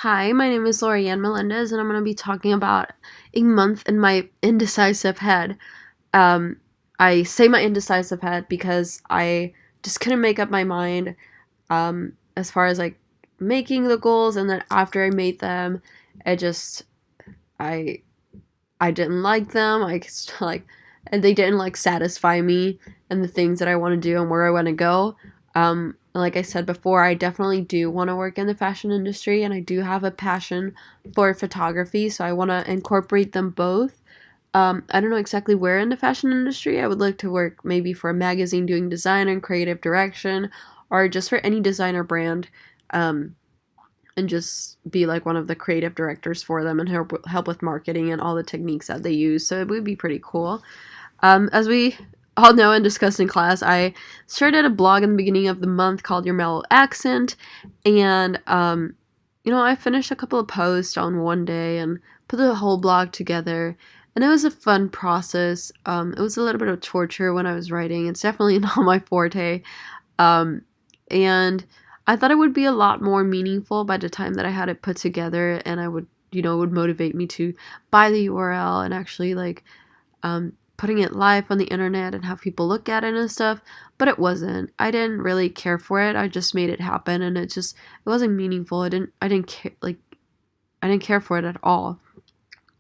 Hi, my name is Lorianne Melendez, and I'm going to be talking about a month in my indecisive head. Um, I say my indecisive head because I just couldn't make up my mind as far as like making the goals, and then after I made them, it just I I didn't like them. And they didn't like satisfy me and the things that I want to do and where I want to go. Like I said before, I definitely do want to work in the fashion industry, and I do have a passion for photography, so I want to incorporate them both. I don't know exactly where in the fashion industry. I would like to work maybe for a magazine doing design and creative direction, or just for any designer brand. Um, and just be like one of the creative directors for them and help with marketing and all the techniques that they use. So it would be pretty cool. As we all know and discussed in class, I started a blog in the beginning of the month called Your Mellow Accent, and I finished a couple of posts on one day and put the whole blog together, and it was a fun process. It was a little bit of torture when I was writing. It's definitely not my forte, um, and I thought it would be a lot more meaningful by the time that I had it put together, and I would, would motivate me to buy the URL and actually putting it live on the internet and have people look at it and stuff. But it wasn't. I didn't really care for it. I just made it happen, and it wasn't meaningful. I didn't care, I didn't care for it at all.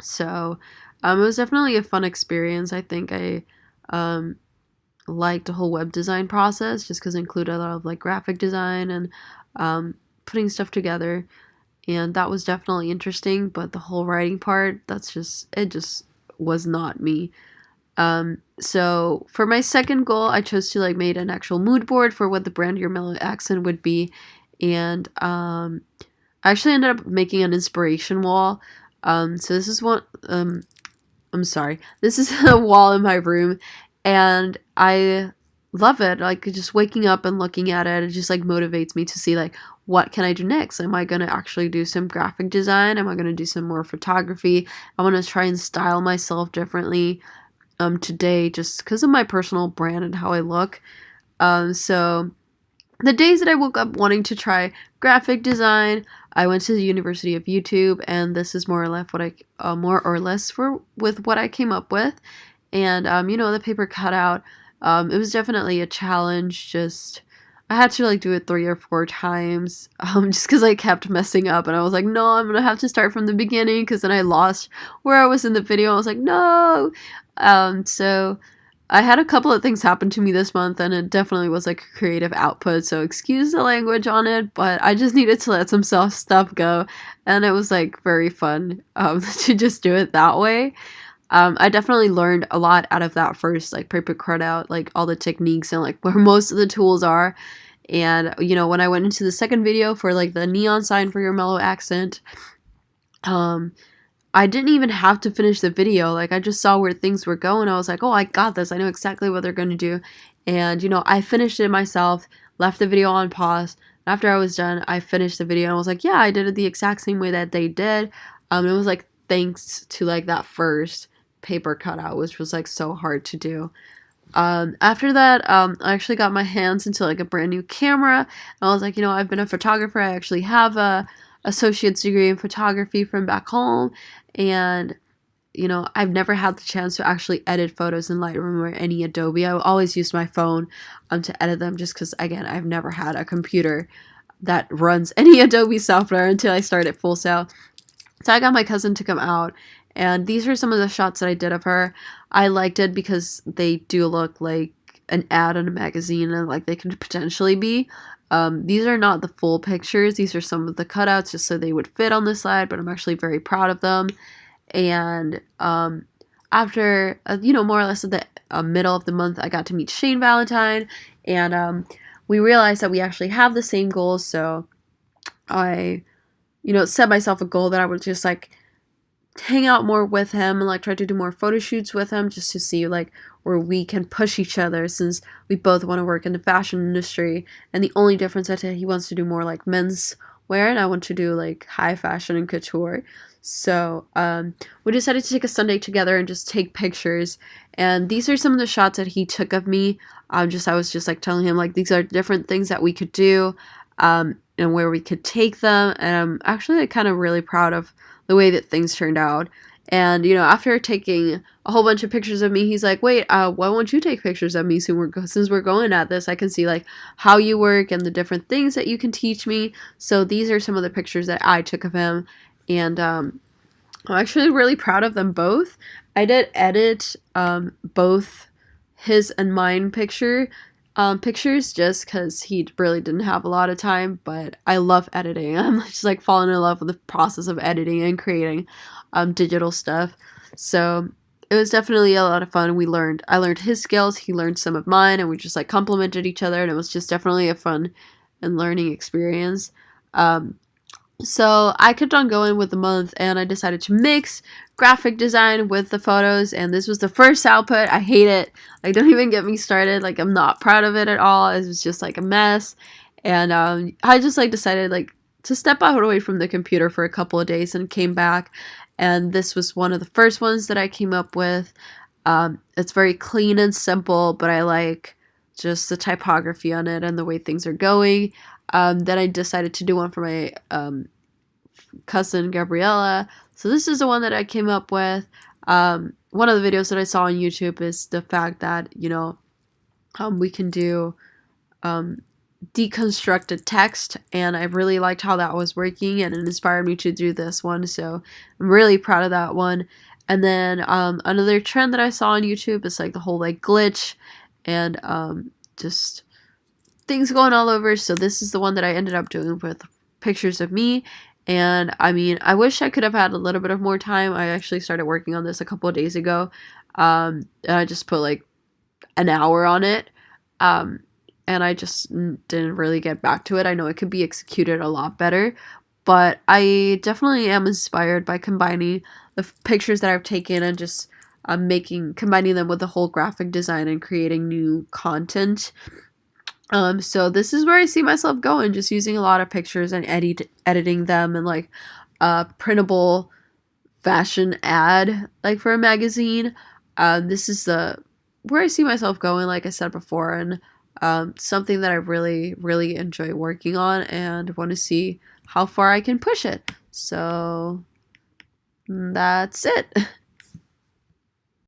So, it was definitely a fun experience. I think I liked the whole web design process just because it included a lot of like graphic design and putting stuff together, and that was definitely interesting. But the whole writing part, it just was not me. So for my second goal, I chose to like made an actual mood board for what the brand Your Mellow Accent would be, and I actually ended up making an inspiration wall. So this is one. I'm sorry. This is a wall in my room, and I love it. Like just waking up and looking at it just like motivates me to see like what can I do next? Am I gonna actually do some graphic design? Am I gonna do some more photography? I want to try and style myself differently today just because of my personal brand and how I look. So the days that I woke up wanting to try graphic design, I went to the University of YouTube, and this is more or less with what I came up with. And the paper cutout, it was definitely a challenge. Just I had to like do it 3 or 4 times, just because I kept messing up, and I was like, no, I'm gonna have to start from the beginning, because then I lost where I was in the video. I was like, no. So I had a couple of things happen to me this month, and it definitely was like a creative output, so excuse the language on it, but I just needed to let some stuff go, and it was like very fun to just do it that way. I definitely learned a lot out of that first like paper cutout, like all the techniques and like where most of the tools are. And when I went into the second video for like the neon sign for Your Mellow Accent, I didn't even have to finish the video. Like I just saw where things were going. I was like, oh, I got this. I know exactly what they're going to do. And I finished it myself, left the video on pause. After I was done, I finished the video and I was like, yeah, I did it the exact same way that they did. It was like thanks to like that first paper cutout, which was like so hard to do. After that, I actually got my hands into like a brand new camera, and I was like, I've been a photographer. I actually have a associate's degree in photography from back home, and I've never had the chance to actually edit photos in Lightroom or any Adobe. I always use my phone to edit them, just because again, I've never had a computer that runs any Adobe software until I started Full Sail. So I got my cousin to come out, and these are some of the shots that I did of her. I liked it because they do look like an ad in a magazine, and like they could potentially be. These are not the full pictures. These are some of the cutouts just so they would fit on the slide, but I'm actually very proud of them. And after, more or less at the middle of the month, I got to meet Shane Valentine, and we realized that we actually have the same goals. So I, set myself a goal that I would just like hang out more with him and like try to do more photo shoots with him, just to see like where we can push each other, since we both want to work in the fashion industry, and the only difference is that he wants to do more like men's wear and I want to do like high fashion and couture. So we decided to take a Sunday together and just take pictures, and these are some of the shots that he took of me. I was just like telling him like these are different things that we could do. and where we could take them. And I'm actually like, kind of really proud of the way that things turned out. And, you know, after taking a whole bunch of pictures of me, he's like, wait, why won't you take pictures of me since we're going at this? I can see, like, how you work and the different things that you can teach me. So these are some of the pictures that I took of him. And I'm actually really proud of them both. I did edit both his and mine pictures just because he really didn't have a lot of time, but I love editing. I'm just like falling in love with the process of editing and creating digital stuff. So it was definitely a lot of fun. I learned his skills, he learned some of mine, and we just like complimented each other, and it was just definitely a fun and learning experience. So I kept on going with the month, and I decided to mix graphic design with the photos, and this was the first output. I hate it. Like, don't even get me started. Like, I'm not proud of it at all. It was just like a mess. And I just like decided like to step out away from the computer for a couple of days and came back. And this was one of the first ones that I came up with. It's very clean and simple, but I like just the typography on it and the way things are going. Then I decided to do one for my cousin Gabriella. So this is the one that I came up with. One of the videos that I saw on YouTube is the fact that, you know, we can do deconstructed text, and I really liked how that was working, and it inspired me to do this one. So I'm really proud of that one. And then another trend that I saw on YouTube is like the whole like glitch and just things going all over. So this is the one that I ended up doing with pictures of me. And I mean, I wish I could have had a little bit of more time. I actually started working on this a couple of days ago. And I just put like an hour on it. And I just didn't really get back to it. I know it could be executed a lot better, but I definitely am inspired by combining the pictures that I've taken and just combining them with the whole graphic design and creating new content. So this is where I see myself going, just using a lot of pictures and editing them in like a printable fashion ad, like for a magazine. This is where I see myself going, like I said before, and something that I really, really enjoy working on and want to see how far I can push it. So that's it.